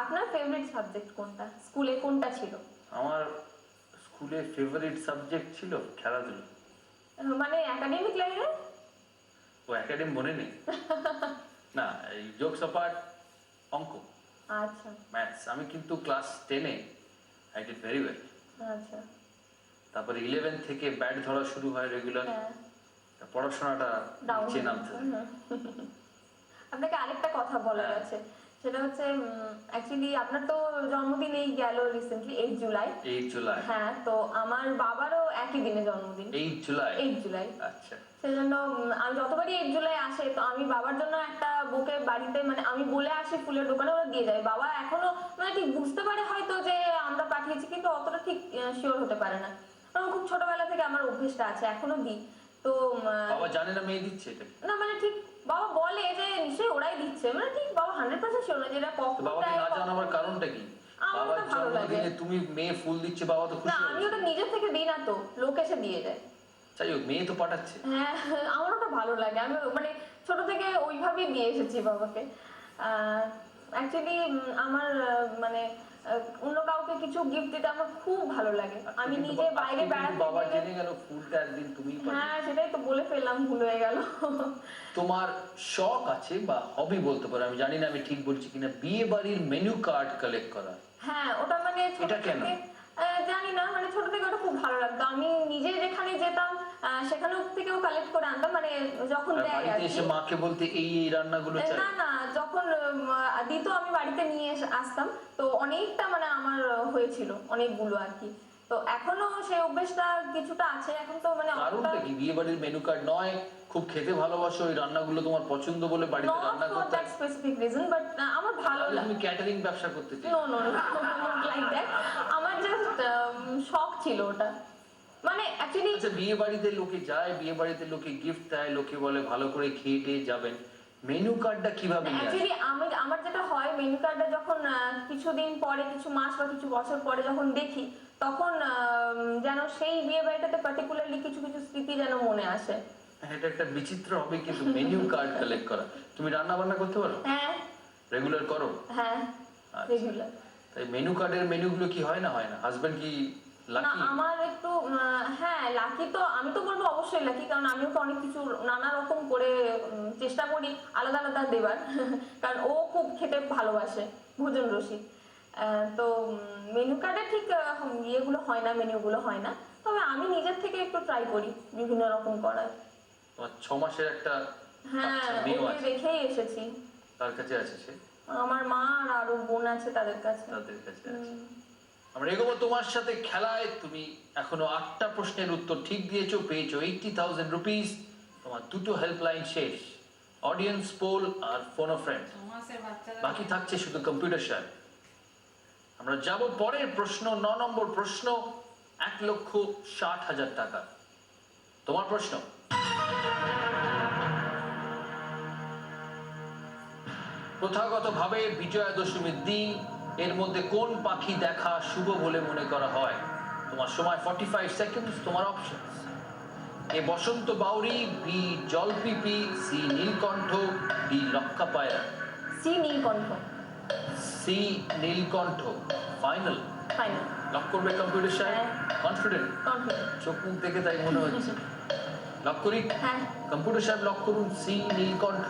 Speaker 2: আপনার ফেভারিট সাবজেক্ট কোনটা স্কুলে কোনটা ছিল
Speaker 1: আমার স্কুলে ফেভারিট সাবজেক্ট ছিল খেলাধুলা
Speaker 2: মানে একাডেমিক লাইনে
Speaker 1: ও একাডেমি মনে নেই না এই জোকস অ্যাপার্ট অঙ্ক
Speaker 2: আচ্ছা
Speaker 1: ম্যাথস আমি কিন্তু ক্লাস 10-এ আই ডিড ভেরি ওয়েল
Speaker 2: আচ্ছা
Speaker 1: তারপরে 11 থেকে ব্যাট ধরা শুরু হয় রেগুলার
Speaker 2: হ্যাঁ
Speaker 1: পড়াশোনাটা
Speaker 2: ডাউন
Speaker 1: নিচে নামতে থাকে।
Speaker 2: আপনাকে আরেকটা কথা বলার
Speaker 1: হ্যাঁ।
Speaker 2: আছে সেটা হচ্ছে অ্যাকচুয়ালি আপনার তো জন্মদিন এই গেল রিসেন্টলি 8 জুলাই
Speaker 1: 8 জুলাই
Speaker 2: হ্যাঁ তো আমার বাবারও একই দিনে জন্মদিন
Speaker 1: 8 জুলাই
Speaker 2: 8 জুলাই
Speaker 1: আচ্ছা
Speaker 2: সেজন্য আমি যতবারই 8 জুলাই আসে তো আমি বাবার জন্য একটা বুকে বাড়িতে মানে আমি বলে আসি ফুলের দোকানে ওরা দিয়ে যায় বাবা এখনো মানে ঠিক বুঝতে পারে হয়তো যে আমরা পাঠিয়েছি কিন্তু অতটা ঠিক শিওর হতে পারে না কারণ খুব ছোটবেলা থেকে আমার অভ্যেসটা আছে এখনো দিই তো
Speaker 1: বাবা জানে না মেয়ে দিচ্ছে এটা কি?
Speaker 2: না মানে ঠিক বাবা বলে যে নিশ্চয়ই ওরাই দিচ্ছে মানে ঠিক বাবা 100% শিওর না যেটা
Speaker 1: তো
Speaker 2: কখন
Speaker 1: বাবাকে
Speaker 2: দেয়
Speaker 1: না জানাবার কারণটা কি
Speaker 2: আমার
Speaker 1: বাবার
Speaker 2: তো ভালো লাগে।
Speaker 1: জন্মদিনে তুমি মেয়ে ফুল দিচ্ছে বাবা তো
Speaker 2: না
Speaker 1: খুশি
Speaker 2: আমি
Speaker 1: হবে
Speaker 2: ওটা নিজের থেকে দিই না তো লোক এসে দিয়ে যায়
Speaker 1: যাই হোক মেয়ে তো পাঠাচ্ছে
Speaker 2: হ্যাঁ আমার ওটা ভালো লাগে আমি মানে ছোট থেকে ওইভাবেই দিয়ে এসেছি বাবাকে অ্যাকচুয়ালি আমার মানে অন্য কাউকে কিছু গিফট দিতে আমার খুব ভালো লাগে আমি
Speaker 1: কিন্তু
Speaker 2: নিজে বাইরে
Speaker 1: আজকে কিন্তু
Speaker 2: বেড়াতে
Speaker 1: বাবা
Speaker 2: গেলে
Speaker 1: জেনে গেল ফুলটা একদিন তুমি
Speaker 2: হ্যাঁ সেটাই তো বলে ফেললাম ভুল হয়ে গেল
Speaker 1: তোমার শখ আছে বা হবি বলতে পারো আমি জানি না আমি ঠিক বলছি কিনা বিয়ে বাড়ির মেনু কার্ড কালেক্ট করা
Speaker 2: হ্যাঁ ওটা মানে ছোট
Speaker 1: এটা কেন?
Speaker 2: থেকে জানি না মানে ছোট থেকে ওটা খুব ভালো লাগতো আমি নিজে যেখানে যেতাম সেখানেও থেকেও কালেক্ট করে আনতাম মানে যখন
Speaker 1: আর
Speaker 2: দেয় আর
Speaker 1: বাড়িতে
Speaker 2: কি।
Speaker 1: এসে মাকে বলতে এই রান্নাগুলো চাই
Speaker 2: না না যখন দিত আমি বাড়িতে নিয়ে আসতাম তো অনেকটা মানে আমার হয়েছিল অনেকগুলো আর কি তো এখনো সেই অভ্যেসটা কিছুটা আছে এখন তো মানে
Speaker 1: কারণটা কি বিয়ে বাড়ির মেনু কার্ড নয় খুব খেতে ভালোবাসো ওই রান্নাগুলো তোমার পছন্দ বলে বাড়িতে
Speaker 2: নট
Speaker 1: রান্না
Speaker 2: ফর
Speaker 1: করতে
Speaker 2: দ্যাট স্পেসিফিক রিজন বাট আমার ভালো
Speaker 1: তাহলে
Speaker 2: লাগে
Speaker 1: তুমি ক্যাটারিং ব্যবসা করতে চাই
Speaker 2: no no no like that আমার জাস্ট শখ ছিল ওটা মানে অ্যাকচুয়ালি
Speaker 1: আচ্ছা বিয়ে বাড়িতে লোকে যায় বিয়ে বাড়িতে লোকে গিফট দেয় লোকে বলে ভালো করে খেয়ে টেয়ে যাবেন মেনু কার্ডটা কিভাবে নিয়ে আসে?
Speaker 2: অ্যাকচুয়ালি আমার যেটা হয় মেনু কার্ডটা যখন কিছুদিন পরে কিছু মাস বা কিছু বছর পরে যখন দেখি তখন যেন সেই বিয়ে বাড়িটাতে পার্টিকুলারলি কিছু কিছু স্মৃতি যেন মনে আসে
Speaker 1: এটা একটা বিচিত্র হবে কিন্তু মেনু কার্ড কালেক্ট করা তুমি রান্না বান্না করতে পারো
Speaker 2: হ্যাঁ
Speaker 1: রেগুলার করো
Speaker 2: হ্যাঁ
Speaker 1: আচ্ছা।
Speaker 2: রেগুলার
Speaker 1: তাই মেনু কার্ডের মেনুগুলো কি হয় না হাজবেন্ড কি
Speaker 2: না
Speaker 1: লাকি
Speaker 2: আমার একটু হ্যাঁ লাকি তো আমি তো বলবো অবশ্যই লাকি কারণ আমিও তো অনেক কিছু নানা রকম করে চেষ্টা করি আলাদা আলাদা দেবার কারণ ও খুব খেতে ভালোবাসে ভোজন রসিক তো মেনু কার্ডে ঠিক ইয়েগুলো হয় না মেনুগুলো হয় না তবে আমি নিজের থেকে একটু ট্রাই করি বিভিন্ন রকম করার
Speaker 1: তোমার 6 মাসের একটা
Speaker 2: হ্যাঁ
Speaker 1: বাচ্চা মেয়েও
Speaker 2: ওকে
Speaker 1: আছে
Speaker 2: রেখেই এসেছি
Speaker 1: তার কাছে আছে সে
Speaker 2: আমার মা আর আরো বোন আছে তাদের কাছে
Speaker 1: তাদের কাছে আছে আমরা এগোবো তোমার সাথে খেলায় তুমি এখনো 8টা প্রশ্নের উত্তর ঠিক দিয়েছো পেয়েছো 80,000 রুপিস তোমার দুটো হেল্পলাইন শেষ অডিয়েন্স পোল আর ফোন অফ ফ্রেন্ড বাকি থাকছে শুধু কম্পিউটার সাহেব আমরা যাব পরের প্রশ্ন 9 নম্বর প্রশ্ন 1,60,000 টাকা তোমার প্রশ্ন প্রথাগতভাবে বিজয়া দশমীর দিন এর মধ্যে কোন পাখি দেখা শুভ বলে মনে করা হয়? তোমার সময় 45 সেকেন্ডস। তোমার অপশন: এ বসন্ত বাউরি, বি জলপিপি, সি নীলকণ্ঠ, ডি লক্ষা পায়রা।
Speaker 2: সি নীলকণ্ঠ।
Speaker 1: সি নীলকণ্ঠ ফাইনাল?
Speaker 2: ফাইনাল।
Speaker 1: লক করবে কম্পিউটার সাহেব?
Speaker 2: হ্যাঁ।
Speaker 1: কনফিডেন্ট?
Speaker 2: কনফিডেন্ট।
Speaker 1: চোখ মুখ দেখে তাই মনে হচ্ছে। লক করি?
Speaker 2: হ্যাঁ।
Speaker 1: কম্পিউটার সাহেব লক করুন সি নীলকণ্ঠ।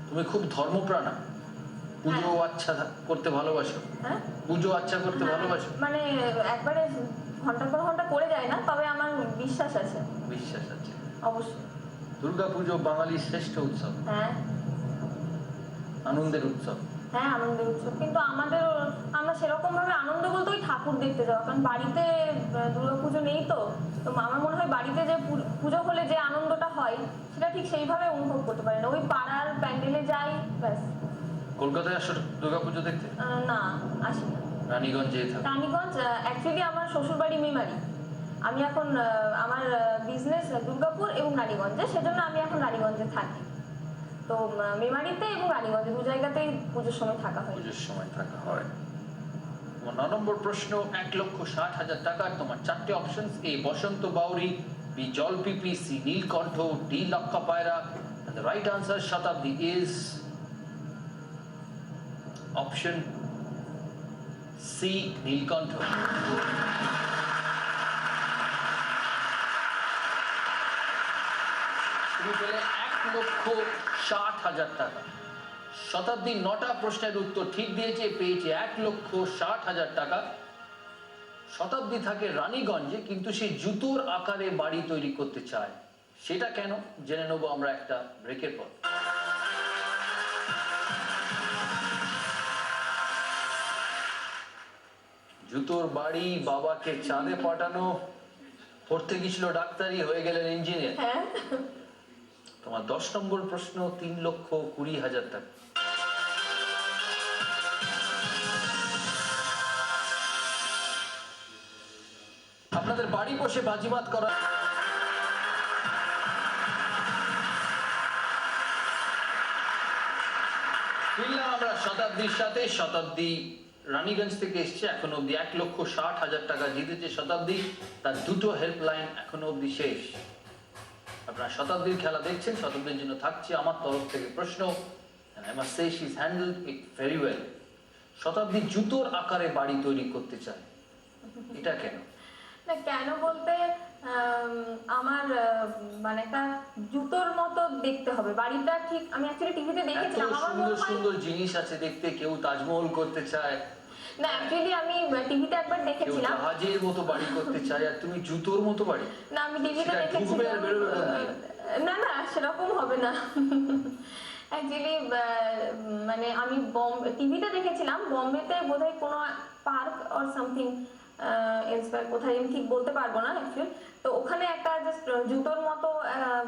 Speaker 1: তুমি খুব ধর্মপ্রাণা, পুজো আচ্ছা করতে ভালোবাসো,
Speaker 2: হ্যাঁ
Speaker 1: পুজো আচ্ছা করতে ভালোবাসো।
Speaker 2: মানে একবারে ঘন্টার পর ঘন্টা করে যায় না, তবে আমার বিশ্বাস আছে।
Speaker 1: বিশ্বাস আছে।
Speaker 2: অবশ্যই।
Speaker 1: দুর্গাপুজো বাঙালির শ্রেষ্ঠ উৎসব,
Speaker 2: হ্যাঁ
Speaker 1: আনন্দের উৎসব।
Speaker 2: হ্যাঁ আনন্দের উৎসব, কিন্তু আমরা সেরকম ভাবে আনন্দ বলতে ওই ঠাকুর দেখতে যাওয়া, কারণ বাড়িতে দুর্গাপুজো নেই তো। তো আমার মনে হয় বাড়িতে যে পুজো হলে যে আনন্দটা হয় সেটা ঠিক সেইভাবে অনুভব করতে পারি না। ওই পাড়ার প্যান্ডেলে যাই ব্যাস।
Speaker 1: কলকাতায় আসো দুর্গাপুজো দেখতে?
Speaker 2: না, আসি না।
Speaker 1: রানীগঞ্জে থাকো?
Speaker 2: রানীগঞ্জ অ্যাকচুয়ালি আমার শ্বশুরবাড়ি মেমারি। আমি এখন আমার বিজনেস দুর্গাপুর এবং রানীগঞ্জে, সেজন্য আমি এখন রানীগঞ্জে থাকি। তো মেমারিতে এবং রানীগঞ্জে দু জায়গাতেই পুজোর সময় থাকা হয়।
Speaker 1: পুজোর সময় থাকা হয়। তোমার 9 নম্বর প্রশ্ন, 1,60,000 টাকা। তোমার 4টে অপশন: এ বসন্ত বাউরি, বি জলপিপি, সি নীলকণ্ঠ, ডি লক্ষা পায়রা। And the right answer, Shatabdi, is option C, নীলকণ্ঠ। তুমি পেলে 1,60,000 টাকা। শতাব্দী 9টা প্রশ্নের উত্তর ঠিক দিয়েছে, পেয়েছে 1,60,000 টাকা। শতাব্দী থাকে রানীগঞ্জে, কিন্তু সে জুতোর আকারে বাড়ি তৈরি করতে চায়। সেটা কেন জেনে নেবো আমরা একটা ব্রেকের পর। জুতোর বাড়ি, বাবাকে চাঁদে পাঠানো, পড়তে গেছিল ডাক্তারি, হয়ে গেলেন ইঞ্জিনিয়ার।
Speaker 2: হ্যাঁ।
Speaker 1: তোমার 10 নম্বর প্রশ্ন, 3,20,000 টাকা। আপনাদের বাড়ি বসে বাজিমাত করা। ফিরলাম আমরা শতাব্দীর সাথে। শতাব্দী রানীগঞ্জ থেকে এসছে, এখনো অব্দি 1,60,000 টাকা জিতেছে শতাব্দী। তার দুটো হেল্পলাইন এখনো অব্দি শেষ। আপনারা শতাব্দীর খেলা দেখছেন। শতাব্দীর জন্য থাকছে আমার তরফ থেকে প্রশ্ন, and I must say she's handled it very well. শতাব্দী জুতোর আকারে বাড়ি তৈরি করতে চায়, এটা কেন?
Speaker 2: না, কেন বলতে আমার মানে একটা জুতোর মতো দেখতে হবে বাড়িটা। ঠিক আমি অ্যাকচুয়ালি টিভিতে
Speaker 1: এত
Speaker 2: দেখেছিলাম, আমার মনে
Speaker 1: সুন্দর
Speaker 2: হয়
Speaker 1: সুন্দর জিনিস আছে দেখতে, কেউ তাজমহল করতে চায়,
Speaker 2: না অ্যাকচুয়ালি আমি টিভিতে একবার
Speaker 1: কেউ
Speaker 2: দেখেছিলাম।
Speaker 1: জাহাজের মতো বাড়ি করতে চায়, আর তুমি জুতোর মতো বাড়ি।
Speaker 2: না আমি টিভিতে
Speaker 1: সেটা ঢুকবে আর
Speaker 2: দেখেছিলাম।
Speaker 1: বেরোবে কোথা দিয়ে?
Speaker 2: না না সেরকম হবে না। অ্যাকচুয়ালি মানে আমি টিভিতে দেখেছিলাম বম্বেতে বোধহয় কোনো পার্ক অর সামথিং এলসওয়্যার, কোথায় আমি ঠিক বলতে পারবো না অ্যাকচুয়ালি। তো ওখানে একটা জাস্ট জুতোর মতো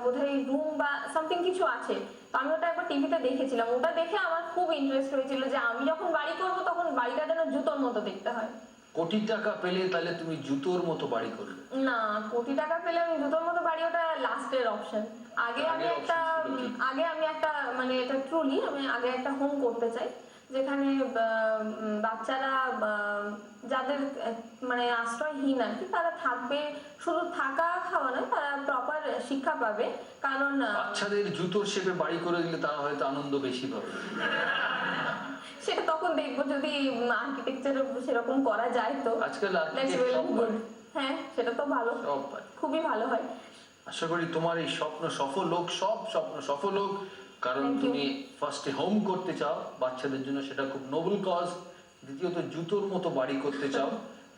Speaker 2: বোধহয় রুম বা সামথিং কিছু আছে। তো আমি ওটা একবার টিভিতে দেখেছিলাম, ওটা দেখে আমার খুব ইন্টারেস্ট হয়েছিল যে আমি যখন বাড়ি করব তখন বাড়িটা যেন জুতোর মতো দেখতে হয়।
Speaker 1: কোটি টাকা পেলে তাহলে তুমি জুতোর মতো বাড়ি করবে?
Speaker 2: না, কোটি টাকা পেলে আমি জুতোর মতো বাড়ি, ওটা লাস্টের অপশন। আগে আমি
Speaker 1: আগের
Speaker 2: একটা
Speaker 1: option ছিল কি?
Speaker 2: আগে আমি একটা মানে এটা ট্রুলি আমি আগে একটা হোম করতে চাই, যেখানে বাচ্চারা যাদের মানে আশ্রয়হীন আর কি, তারা থাকবে, শুধু থাকা খাওয়া নয়, তারা প্রপার শিক্ষা পাবে। কারণ
Speaker 1: বাচ্চাদের জুতোর শেপে বাড়ি করে দিলে তারা হয়তো আনন্দ বেশি পাবে।
Speaker 2: সেটা তখন দেখবো যদি আর্কিটেকচার সেরকম করা যায় তো।
Speaker 1: আজকাল
Speaker 2: That's
Speaker 1: architect
Speaker 2: well
Speaker 1: সব
Speaker 2: and good. হ্যাঁ সেটা তো ভালো,
Speaker 1: সব পারে।
Speaker 2: খুবই ভালো হয়।
Speaker 1: আশা করি তোমার এই স্বপ্ন সফল হোক, সব স্বপ্ন সফল হোক। কারণ
Speaker 2: Thank you.
Speaker 1: তুমি ফার্স্টে হোম করতে চাও বাচ্চাদের জন্য, সেটা খুব নোবেল কজ। দ্বিতীয়ত জুতোর মতো বাড়ি করতে চাও,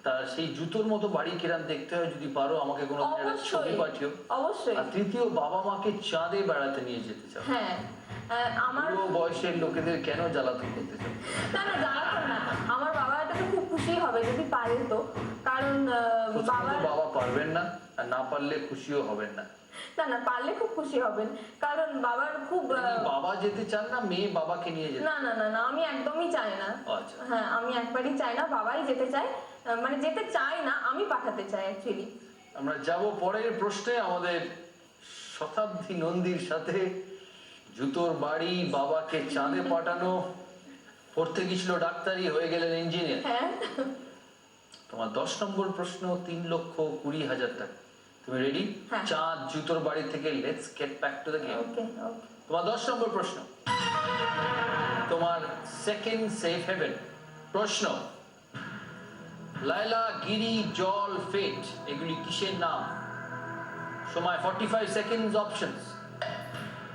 Speaker 1: তা সেই জুতোর মতো বাড়ি কিরাম দেখতে হয় যদি পারো আমাকে কোনো ছবি
Speaker 2: অবশ্যই
Speaker 1: পাঠিও।
Speaker 2: অবশ্যই।
Speaker 1: আর তৃতীয়, বাবা মাকে চাঁদে বেড়াতে নিয়ে যেতে চাও।
Speaker 2: হ্যাঁ আমার
Speaker 1: পুরো বয়সের লোকেদের কেন জ্বালাতন করতে চাও?
Speaker 2: না না জ্বালাতন না, আমার বাবা এটাতে খুব খুশি হবে যদি পারে তো। কারণ
Speaker 1: প্রথমত বাবা পারবেন না, আর না পারলে খুশিও হবেন না।
Speaker 2: না না পারলে খুব খুশি হবেন, কারণ বাবার খুব
Speaker 1: বাবা যেতে চান না, মেয়ে বাবাকে নিয়ে যেতে?
Speaker 2: না না না না আমি একদমই চাই না।
Speaker 1: আচ্ছা।
Speaker 2: হ্যাঁ আমি একবারই চাই না, বাবাই যেতে চায়, মানে যেতে চাই না, আমি পাঠাতে চাই অ্যাকচুয়ালি।
Speaker 1: আমরা যাব পরের প্রশ্নে আমাদের শতাব্দী নন্দীর সাথে। জুতোর বাড়ি, বাবাকে চাঁদে পাঠানো, পড়তে গেছিল ডাক্তারি, হয়ে গেলেন ইঞ্জিনিয়ার।
Speaker 2: হ্যাঁ।
Speaker 1: তোমার 10 নম্বর প্রশ্ন 3,20,000 টাকা। তুমি রেডি?
Speaker 2: হ্যাঁ।
Speaker 1: চাঁদ, জুতোর বাড়ি থেকে let's get back to the game.
Speaker 2: Okay okay.
Speaker 1: তোমার 10 নম্বর প্রশ্ন, তোমার সেকেন্ড সেফ হেভেন প্রশ্ন। লায়লা, গিরি, জল, ফেট এগুলি কিসের নাম? সময় 45 সেকেন্ডস। অপশনস: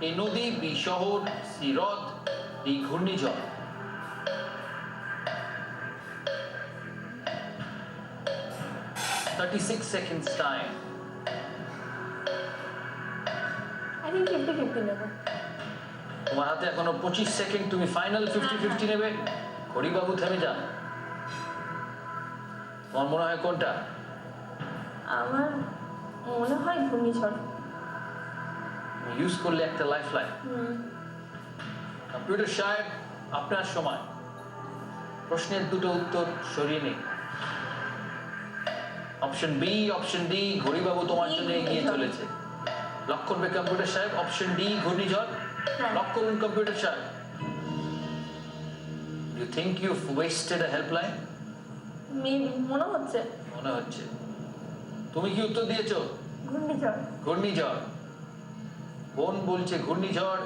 Speaker 1: এ নদী, বি শহর, সি হ্রদ, ডি ঘূর্ণিঝড়। $36 seconds time.
Speaker 2: আই থিঙ্ক 50-50 নেব।
Speaker 1: তোমার হাতে এখনো 25 সেকেন্ড, তুমি ফাইনাল 50-50 নেবে? হরিবাবু থেমে যান। তোমার মনে হয় কোনটা?
Speaker 2: আমার মনে হয় ঘূর্ণিঝড়।
Speaker 1: ইউজ করলে একটা লাইফ লাইন। কম্পিউটার সাহেব, আপনার সময়। প্রশ্নের দুটো উত্তর সরিয়ে নিন। অপশন বি, অপশন ডি, ঘড়িবাবু তোমার জন্য এগিয়ে চলেছে। লক করবে কম্পিউটার সাহেব অপশন ডি ঘূর্ণিঝড়।
Speaker 2: হ্যাঁ।
Speaker 1: লক করুন কম্পিউটার সাহেব। You think you wasted a helpline?
Speaker 2: Maybe মনে হচ্ছে
Speaker 1: মনে হচ্ছে। তুমি কি উত্তর দিয়েছো?
Speaker 4: ঘূর্ণিঝড়।
Speaker 1: ঘূর্ণিঝড়। বোন বলছে ঘূর্ণিঝড়।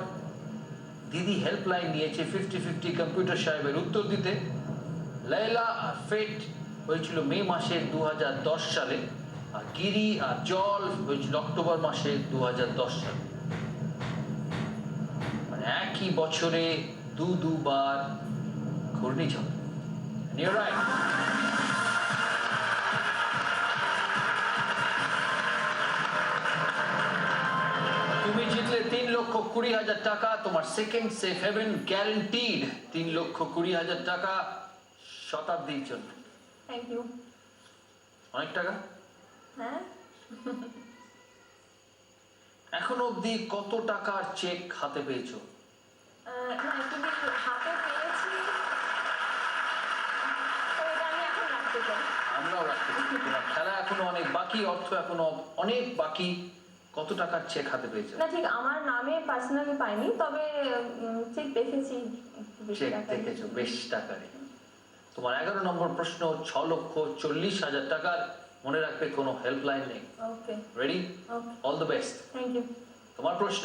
Speaker 1: দিদি হেল্পলাইন নিয়েছে 50-50 কম্পিউটার সাহেবের উত্তর দিতে। লায়লা আর ফেট হয়েছিল মে মাসের 2010 সালে, আর গিরি আর জল হয়েছিল অক্টোবর মাসের 2010 সালে। মানে একই বছরে দুবার ঘূর্ণিঝড়। You're right. তুমি জিতলে 3,20,000 টাকা। তোমার সেকেন্ড সেফ হেভেন গ্যারান্টিড 3,20,000 টাকা শতাব্দীর জন্য।
Speaker 2: Thank you.
Speaker 1: অনেক টাকা।
Speaker 2: হ্যাঁ।
Speaker 1: এখন অবধি কত টাকার চেক হাতে পেয়েছো?
Speaker 2: না অ্যাকচুয়ালি হাতে পেয়েছি, তো এটা আমি এখন রাখতে চাই।
Speaker 1: আমরাও রাখতে চাই। তোমার খেলা এখনো অনেক বাকি, অর্থ এখনো অনেক বাকি। কত টাকার চেক হাতে পেয়েছো?
Speaker 2: না ঠিক আমার নামে পার্সোনালি পাইনি, তবে চেক দেখেছি বেশি
Speaker 1: চেক
Speaker 2: টাকা।
Speaker 1: দেখেছো বেশ টাকারে। তোমার 11 নম্বর প্রশ্ন 6,40,000 টাকার। মনে রাখবে কোনো হেল্পলাইন নেই।
Speaker 2: Okay
Speaker 1: ready?
Speaker 2: Okay.
Speaker 1: All the best.
Speaker 2: Thank you.
Speaker 1: তোমার প্রশ্ন,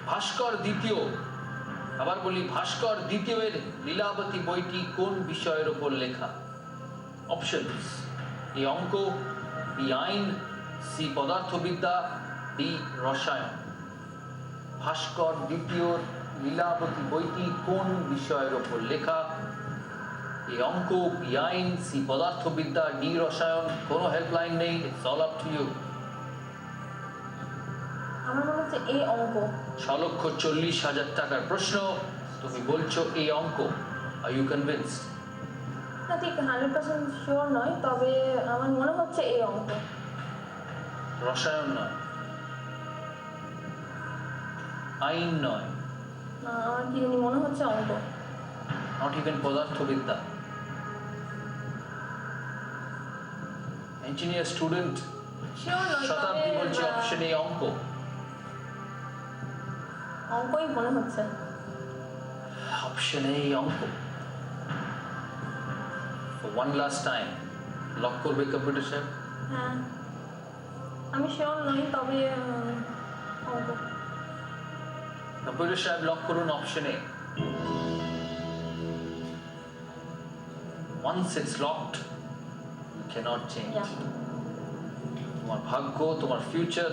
Speaker 1: ভাস্কর দ্বিতীয়, আবার বলি ভাস্কর দ্বিতীয় এর লীলাবতী বইটি কোন বিষয়ের উপর লেখা? অপশনস: এ অঙ্ক, বি আইন, সি পদার্থবিদ্যা, ডি রসায়ন। ভাস্কর দ্বিতীয় লীলাবতী বইটি কোন বিষয়ের উপর লেখা? এ অঙ্ক, বি আইন, সি পদার্থবিদ্যা, ডি রসায়ন। কোনো হেল্পলাইন নেই, it's all up to you.
Speaker 2: আমার মনে হচ্ছে এই অঙ্ক।
Speaker 1: 6,40,000 টাকার প্রশ্ন, তুমি বলছো এই অঙ্ক। Are you convinced?
Speaker 2: না ঠিক 100% শিওর নয়, তবে আমার মনে হচ্ছে এই অঙ্ক।
Speaker 1: রসায়ন নয়, আইন নয়,
Speaker 2: না আমার কি জানি মনে হচ্ছে অঙ্ক।
Speaker 1: নট ইভেন পদার্থবিদ্যা। ইঞ্জিনিয়ার স্টুডেন্ট
Speaker 2: শিওর নয়,
Speaker 1: শতাব্দী বলছে
Speaker 2: তবে
Speaker 1: অপশন এ অঙ্ক।
Speaker 2: অঙ্কই মনে হচ্ছে।
Speaker 1: অপশন এ অঙ্ক। For one last time, lock করবে কম্পিউটার সাহেব?
Speaker 2: হ্যাঁ আমি শিওর নই, তবে অঙ্ক।
Speaker 1: কম্পিউটার সাহেব লক করুন option A. Once it's locked, you cannot change.
Speaker 2: Yeah.
Speaker 1: তোমার ভাগ্য, তোমার ফিউচার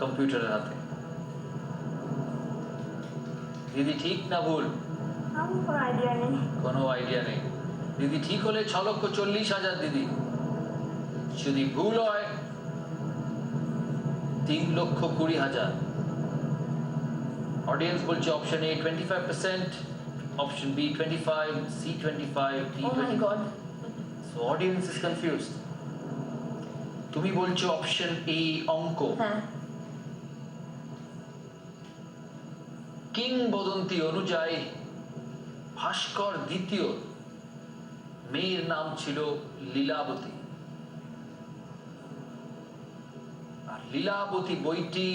Speaker 1: কম্পিউটারের হাতে। দিদি ঠিক না ভুল?
Speaker 4: আমার কোনো আইডিয়া নেই।
Speaker 1: কোনো আইডিয়া নেই। দিদি ঠিক হলে 6,40,000 দিদি, যদি ভুল হয় 3,20,000। অডিয়েন্স বলছে option A 25%, option B 25, C 25, D
Speaker 2: oh my
Speaker 1: 25।
Speaker 2: God.
Speaker 1: So audience is confused. তুমি বলছো অপশন এ অঙ্ক।
Speaker 2: হ্যাঁ
Speaker 1: কিংবদন্তি অনুযায়ী ভাস্কর দ্বিতীয় মেয়ের নাম ছিল লীলাবতী। আর লীলাবতী বইটি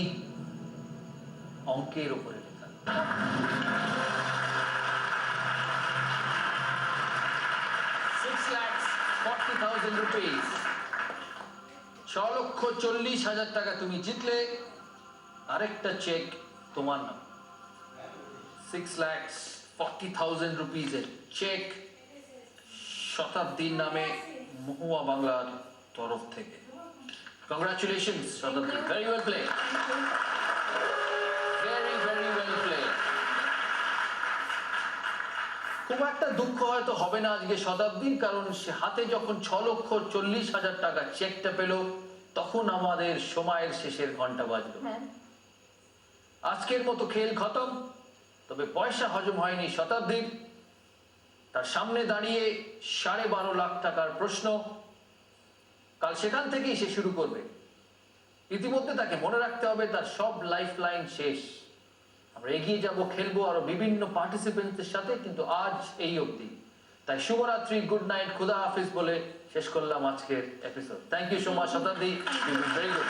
Speaker 1: অঙ্কের উপরে লেখা। 6,40,000 rupees, 6,40,000 টাকা তুমি জিতলে। আরেকটা চেক তোমার নাম, 6,40,000 rupees এর চেক শতাব্দীর নামে মহুয়া বাংলার তরফ থেকে। কংগ্রাচুলেশনস শতাব্দী, very well play, very very well play. খুব একটা দুঃখ হয়তো হবে না আজকে শতাব্দীর, কারণ সে হাতে যখন 6,40,000 টাকা চেকটা পেল তখন আমাদের সময়ের শেষের ঘন্টা বাজলো।
Speaker 2: হ্যাঁ,
Speaker 1: আজকের মতো খেল খতম, তবে পয়সা হজম হয়নি শতাব্দীর। তার সামনে দাঁড়িয়ে 12.5 লাখ টাকার প্রশ্ন, কাল সেখান থেকেই সে শুরু করবে। ইতিমধ্যে তাকে মনে রাখতে হবে তার সব লাইফ লাইন শেষ। আমরা এগিয়ে যাব, খেলবো আরো বিভিন্ন পার্টিসিপেন্টদের সাথে, কিন্তু আজ এই অবধি। তাই শুভরাত্রি, গুড নাইট, খুদা হাফিজ বলে শেষ করলাম আজকের episode. Thank you so much Shatabdi, very good.